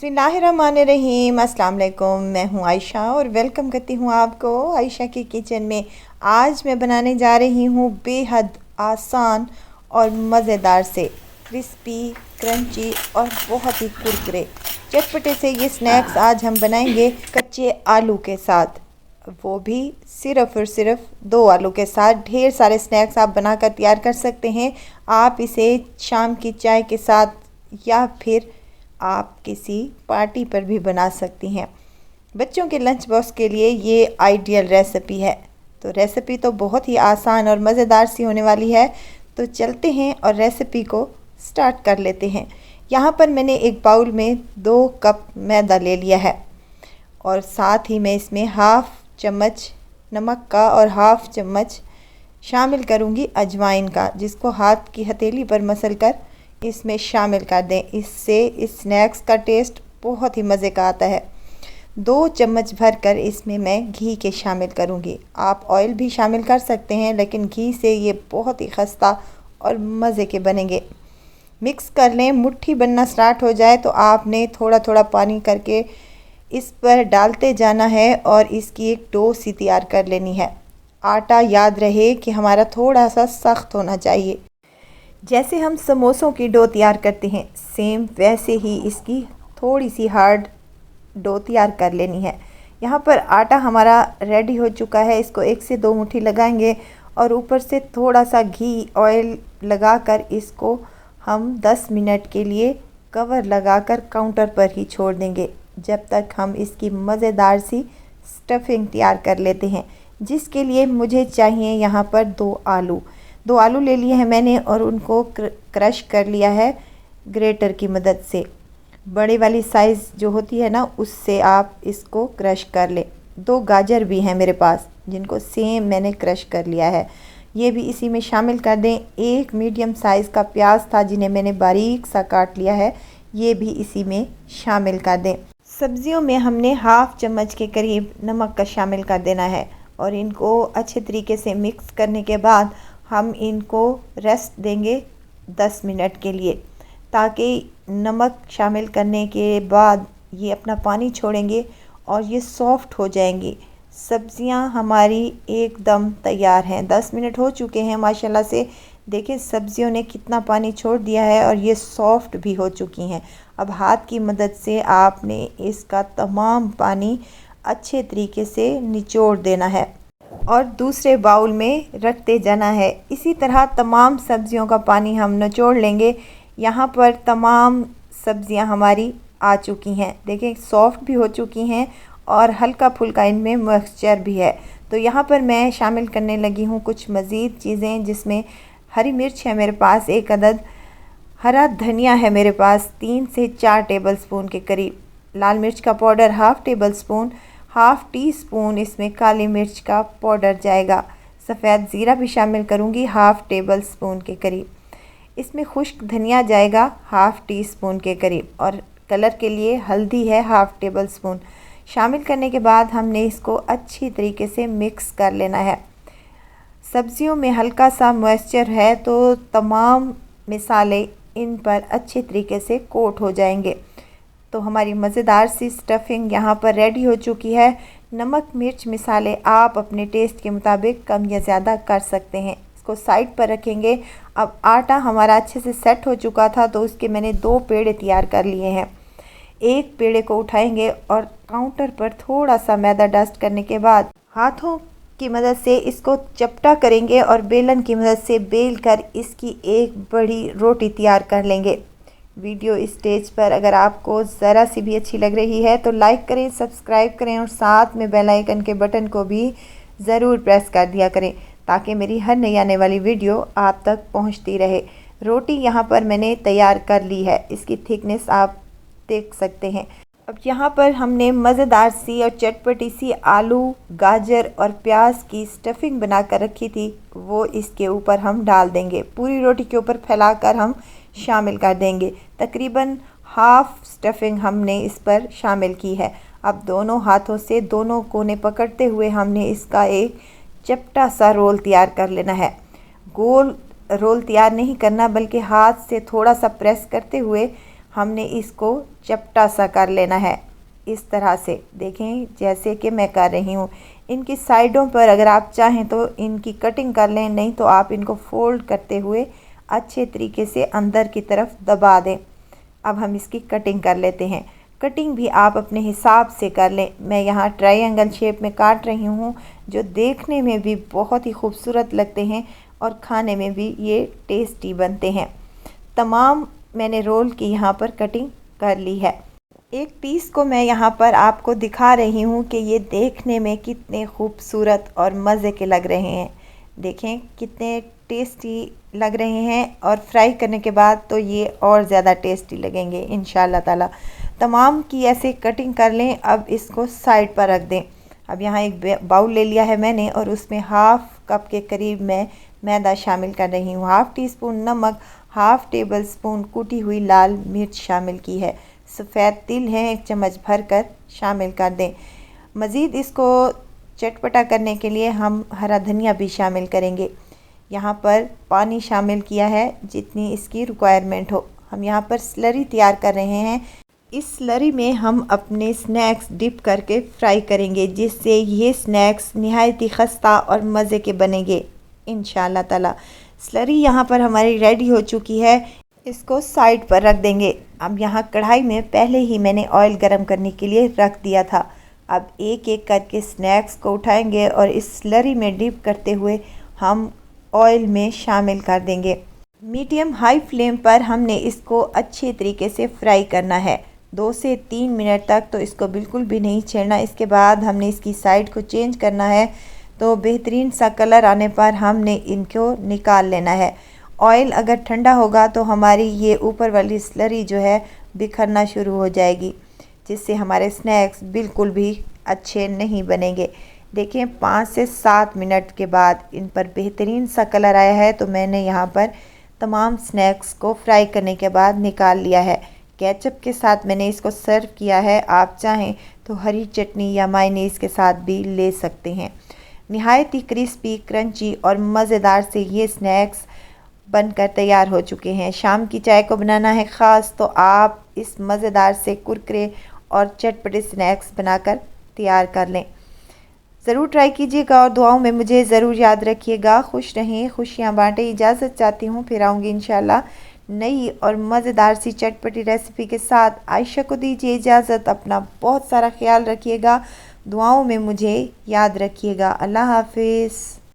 बिस्मिल्लाहिर्रहमानिर्रहीम। अस्सलाम वालेकुम। मैं हूं आयशा और वेलकम करती हूं आपको आयशा की किचन में। आज मैं बनाने जा रही हूं बेहद आसान और मज़ेदार से क्रिस्पी क्रंची और बहुत ही कुरकुरे चटपटे से ये स्नैक्स आज हम बनाएंगे कच्चे आलू के साथ, वो भी सिर्फ़ और सिर्फ 2 आलू के साथ। ढेर सारे स्नैक्स आप बनाकर तैयार कर सकते हैं। आप इसे शाम की चाय के साथ या फिर आप किसी पार्टी पर भी बना सकती हैं। बच्चों के लंच बॉक्स के लिए ये आइडियल रेसिपी है। तो रेसिपी तो बहुत ही आसान और मज़ेदार सी होने वाली है। तो चलते हैं और रेसिपी को स्टार्ट कर लेते हैं। यहाँ पर मैंने एक बाउल में 2 कप मैदा ले लिया है और साथ ही मैं इसमें हाफ़ चम्मच नमक का और हाफ़ चम्मच शामिल करूँगी अजवाइन का, जिसको हाथ की हथेली पर मसल कर इसमें शामिल कर दें। इससे इस स्नैक्स का टेस्ट बहुत ही मज़े का आता है। 2 चम्मच भर कर इसमें मैं घी के शामिल करूँगी। आप ऑयल भी शामिल कर सकते हैं, लेकिन घी से ये बहुत ही खस्ता और मज़े के बनेंगे। मिक्स कर लें। मुट्ठी बनना स्टार्ट हो जाए तो आपने थोड़ा थोड़ा पानी करके इस पर डालते जाना है और इसकी एक डो सी तैयार कर लेनी है। आटा याद रहे कि हमारा थोड़ा सा सख्त होना चाहिए। जैसे हम समोसों की डो तैयार करते हैं, सेम वैसे ही इसकी थोड़ी सी हार्ड डो तैयार कर लेनी है। यहाँ पर आटा हमारा रेडी हो चुका है। इसको 1 से 2 मुट्ठी लगाएंगे और ऊपर से थोड़ा सा घी ऑयल लगाकर इसको हम 10 मिनट के लिए कवर लगाकर काउंटर पर ही छोड़ देंगे, जब तक हम इसकी मज़ेदार सी स्टफिंग तैयार कर लेते हैं। जिसके लिए मुझे चाहिए यहाँ पर 2 आलू ले लिए हैं मैंने और उनको क्रश कर लिया है ग्रेटर की मदद से। बड़े वाली साइज़ जो होती है ना, उससे आप इसको क्रश कर लें। 2 गाजर भी हैं मेरे पास, जिनको सेम मैंने क्रश कर लिया है, ये भी इसी में शामिल कर दें। 1 मीडियम साइज़ का प्याज था, जिन्हें मैंने बारीक सा काट लिया है, ये भी इसी में शामिल कर दें। सब्जियों में हमने हाफ़ चम्मच के करीब नमक का शामिल कर देना है और इनको अच्छे तरीके से मिक्स करने के बाद हम इनको रेस्ट देंगे 10 मिनट के लिए, ताकि नमक शामिल करने के बाद ये अपना पानी छोड़ेंगे और ये सॉफ़्ट हो जाएंगी। सब्जियां हमारी एकदम तैयार हैं। 10 मिनट हो चुके हैं माशाल्लाह से। देखें सब्जियों ने कितना पानी छोड़ दिया है और ये सॉफ़्ट भी हो चुकी हैं। अब हाथ की मदद से आपने इसका तमाम पानी अच्छे तरीके से निचोड़ देना है और दूसरे बाउल में रखते जाना है। इसी तरह तमाम सब्जियों का पानी हम निचोड़ लेंगे। यहाँ पर तमाम सब्जियाँ हमारी आ चुकी हैं। देखें सॉफ़्ट भी हो चुकी हैं और हल्का फुल्का इनमें मॉइस्चर भी है। तो यहाँ पर मैं शामिल करने लगी हूँ कुछ मज़ीद चीज़ें, जिसमें हरी मिर्च है मेरे पास 1 अदद, हरा धनिया है मेरे पास 3 से 4 टेबल स्पून के करीब, लाल मिर्च का powder half table spoon, half tea spoon इसमें काली मिर्च का पाउडर जाएगा। सफ़ेद ज़ीरा भी शामिल करूँगी हाफ़ टेबल स्पून के करीब। इसमें खुश्क धनिया जाएगा हाफ़ टी स्पून के करीब और कलर के लिए हल्दी है हाफ़ टेबल स्पून। शामिल करने के बाद हमने इसको अच्छी तरीके से मिक्स कर लेना है। सब्जियों में हल्का सा मॉइस्चर है तो तमाम मिसाले इन पर अच्छे तरीके से कोट हो जाएंगे। तो हमारी मज़ेदार सी स्टफिंग यहाँ पर रेडी हो चुकी है। नमक मिर्च मिसाले आप अपने टेस्ट के मुताबिक कम या ज़्यादा कर सकते हैं। इसको साइड पर रखेंगे। अब आटा हमारा अच्छे से सेट हो चुका था, तो उसके मैंने 2 पेड़े तैयार कर लिए हैं। 1 पेड़े को उठाएंगे और काउंटर पर थोड़ा सा मैदा डस्ट करने के बाद हाथों की मदद से इसको चपटा करेंगे और बेलन की मदद से बेल कर इसकी एक बड़ी रोटी तैयार कर लेंगे। वीडियो इस स्टेज पर अगर आपको ज़रा सी भी अच्छी लग रही है तो लाइक करें, सब्सक्राइब करें और साथ में बेल आइकन के बटन को भी ज़रूर प्रेस कर दिया करें, ताकि मेरी हर नई आने वाली वीडियो आप तक पहुंचती रहे। रोटी यहाँ पर मैंने तैयार कर ली है, इसकी थिकनेस आप देख सकते हैं। अब यहाँ पर हमने मज़ेदार सी और चटपटी सी आलू गाजर और प्याज की स्टफिंग बना कर रखी थी, वो इसके ऊपर हम डाल देंगे। पूरी रोटी के ऊपर फैलाकर हम शामिल कर देंगे। तकरीबन हाफ़ स्टफिंग हमने इस पर शामिल की है। अब दोनों हाथों से दोनों कोने पकड़ते हुए हमने इसका एक चपटा सा रोल तैयार कर लेना है। गोल रोल तैयार नहीं करना, बल्कि हाथ से थोड़ा सा प्रेस करते हुए हमने इसको चपटा सा कर लेना है। इस तरह से देखें जैसे कि मैं कर रही हूँ। इनकी साइडों पर अगर आप चाहें तो इनकी कटिंग कर लें, नहीं तो आप इनको फोल्ड करते हुए अच्छे तरीके से अंदर की तरफ दबा दें। अब हम इसकी कटिंग कर लेते हैं। कटिंग भी आप अपने हिसाब से कर लें। मैं यहाँ ट्रायंगल शेप में काट रही हूँ, जो देखने में भी बहुत ही खूबसूरत लगते हैं और खाने में भी ये टेस्टी बनते हैं। तमाम मैंने रोल की यहाँ पर कटिंग कर ली है। एक पीस को मैं यहाँ पर आपको दिखा रही हूँ कि ये देखने में कितने खूबसूरत और मज़े के लग रहे हैं। देखें कितने टेस्टी लग रहे हैं और फ्राई करने के बाद तो ये और ज़्यादा टेस्टी लगेंगे इंशाल्लाह ताला। तमाम की ऐसे कटिंग कर लें। अब इसको साइड पर रख दें। अब यहाँ एक बाउल ले लिया है मैंने और उसमें हाफ़ कप के करीब मैं मैदा शामिल कर रही हूँ। हाफ़ टी स्पून नमक, हाफ़ टेबल स्पून कुटी हुई लाल मिर्च शामिल की है। सफ़ेद तिल है 1 चम्मच भर कर शामिल कर दें। मज़ीद इसको चटपटा करने के लिए हम हरा धनिया भी शामिल करेंगे। यहाँ पर पानी शामिल किया है जितनी इसकी रिक्वायरमेंट हो। हम यहाँ पर स्लरी तैयार कर रहे हैं। इस स्लरी में हम अपने स्नैक्स डिप करके फ्राई करेंगे, जिससे ये स्नैक्स निहायत ही खस्ता और मज़े के बनेंगे इंशाल्लाह ताला। स्लरी यहाँ पर हमारी रेडी हो चुकी है। इसको साइड पर रख देंगे। अब यहाँ कढ़ाई में पहले ही मैंने ऑयल गरम करने के लिए रख दिया था। अब एक एक करके स्नैक्स को उठाएंगे और इस स्लरी में डिप करते हुए हम ऑयल में शामिल कर देंगे। मीडियम हाई फ्लेम पर हमने इसको अच्छे तरीके से फ्राई करना है। 2 से 3 मिनट तक तो इसको बिल्कुल भी नहीं छेड़ना। इसके बाद हमने इसकी साइड को चेंज करना है। तो बेहतरीन सा कलर आने पर हमने इनको निकाल लेना है। ऑयल अगर ठंडा होगा तो हमारी ये ऊपर वाली स्लरी जो है बिखरना शुरू हो जाएगी, जिससे हमारे स्नैक्स बिल्कुल भी अच्छे नहीं बनेंगे। देखें 5 से 7 मिनट के बाद इन पर बेहतरीन सा कलर आया है। तो मैंने यहाँ पर तमाम स्नैक्स को फ्राई करने के बाद निकाल लिया है। केचप के साथ मैंने इसको सर्व किया है। आप चाहें तो हरी चटनी या मायोनीज़ के साथ भी ले सकते हैं। निहायत ही क्रिस्पी, क्रंची और मज़ेदार से ये स्नैक्स बनकर तैयार हो चुके हैं। शाम की चाय को बनाना है ख़ास तो आप इस मज़ेदार से कुरकुरे और चटपटे स्नैक्स बनाकर तैयार कर लें। ज़रूर ट्राई कीजिएगा और दुआओं में मुझे ज़रूर याद रखिएगा। खुश रहें, खुशियाँ बाँटें। इजाज़त चाहती हूँ, फिर आऊँगी इंशाल्लाह नई और मज़ेदार सी चटपटी रेसिपी के साथ। आयशा को दीजिए इजाज़त। अपना बहुत सारा ख्याल रखिएगा। दुआओं में मुझे याद रखिएगा। अल्लाह हाफिज़।